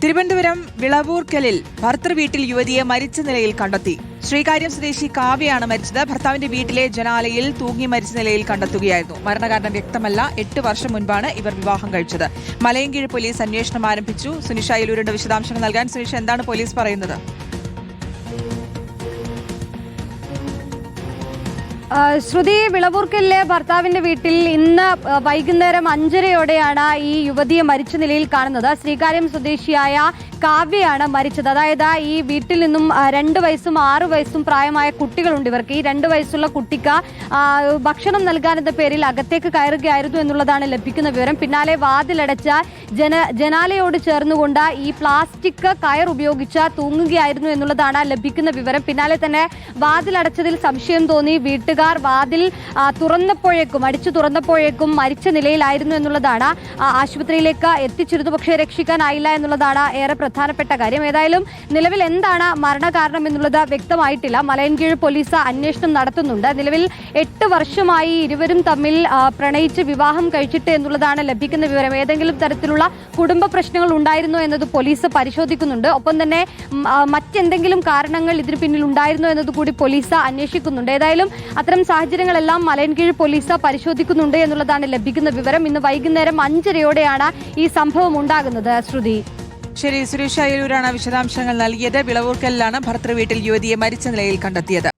തിരുവനന്തപുരം വിളവൂർക്കലിൽ ഭർതൃവീട്ടിൽ യുവതിയെ മരിച്ച നിലയിൽ കണ്ടെത്തി. ശ്രീകാര്യം സ്വദേശി കാവ്യയാണ് മരിച്ചത്. ഭർത്താവിന്റെ വീട്ടിലെ ജനാലയിൽ തൂങ്ങി മരിച്ച നിലയിൽ കണ്ടെത്തുകയായിരുന്നു. മരണകാരണം വ്യക്തമല്ല. 8 വർഷം മുൻപാണ് ഇവർ വിവാഹം കഴിച്ചത്. മലയൻകീഴ് പോലീസ് അന്വേഷണം ആരംഭിച്ചു. സുനിഷ അയിലൂരിന്റെ വിശദാംശങ്ങൾ നൽകാൻ. സുനിഷ, എന്താണ് പോലീസ് പറയുന്നത്? ശ്രുതി, വിളവൂർക്കലിലെ ഭർത്താവിന്റെ വീട്ടിൽ ഇന്ന് വൈകുന്നേരം 5:30യോടെയാണ് ഈ യുവതിയെ മരിച്ച നിലയിൽ കാണുന്നത്. ശ്രീകാര്യം സ്വദേശിയായ കാവ്യയാണ് മരിച്ചത്. അതായത് ഈ വീട്ടിൽ നിന്നും 2 വയസ്സും 6 വയസ്സും പ്രായമായ കുട്ടികളുണ്ട് ഇവർക്ക്. ഈ 2 വയസ്സുള്ള കുട്ടിക്ക് ഭക്ഷണം നൽകാനെന്ന പേരിൽ അകത്തേക്ക് കയറുകയായിരുന്നു എന്നുള്ളതാണ് ലഭിക്കുന്ന വിവരം. പിന്നാലെ വാതിലടച്ച ജനാലയോട് ചേർന്നുകൊണ്ട് ഈ പ്ലാസ്റ്റിക് കയർ ഉപയോഗിച്ച് തൂങ്ങുകയായിരുന്നു എന്നുള്ളതാണ് ലഭിക്കുന്ന വിവരം. പിന്നാലെ തന്നെ വാതിലടച്ചതിൽ സംശയം തോന്നി വീട്ടുകാർ വാതിൽ അടിച്ചു തുറന്നപ്പോഴേക്കും മരിച്ച നിലയിലായിരുന്നു എന്നുള്ളതാണ്. ആശുപത്രിയിലേക്ക് എത്തിച്ചിരുന്നു, പക്ഷേ രക്ഷിക്കാനായില്ല എന്നുള്ളതാണ് ഏറെ പ്രധാനപ്പെട്ട കാര്യം. ഏതായാലും നിലവിൽ എന്താണ് മരണകാരണം എന്നുള്ളത് വ്യക്തമായിട്ടില്ല. മലയൻകീഴ് പോലീസ് അന്വേഷണം നടത്തുന്നുണ്ട്. നിലവിൽ 8 വർഷമായി ഇരുവരും തമ്മിൽ പ്രണയിച്ച് വിവാഹം കഴിച്ചിട്ട് എന്നുള്ളതാണ് ലഭിക്കുന്ന വിവരം. ഏതെങ്കിലും തരത്തിലുള്ള കുടുംബ പ്രശ്നങ്ങൾ ഉണ്ടായിരുന്നോ എന്നത് പോലീസ് പരിശോധിക്കുന്നുണ്ട്. ഒപ്പം തന്നെ മറ്റെന്തെങ്കിലും കാരണങ്ങൾ ഇതിന് പിന്നിൽ ഉണ്ടായിരുന്നോ എന്നത് കൂടി പോലീസ് അന്വേഷിക്കുന്നുണ്ട്. ഏതായാലും അത്തരം സാഹചര്യങ്ങളെല്ലാം മലയൻകീഴ് പോലീസ് പരിശോധിക്കുന്നുണ്ട് എന്നുള്ളതാണ് ലഭിക്കുന്ന വിവരം. ഇന്ന് വൈകുന്നേരം 5:30യോടെയാണ് ഈ സംഭവം ഉണ്ടാകുന്നത്. ശ്രുതി, ശരി. സുരേഷ് അയിലൂരാണ് വിശദാംശങ്ങൾ നൽകിയത്. വിളവൂർക്കലിലാണ് ഭർതൃവീട്ടിൽ യുവതിയെ മരിച്ച നിലയിൽ കണ്ടെത്തിയത്.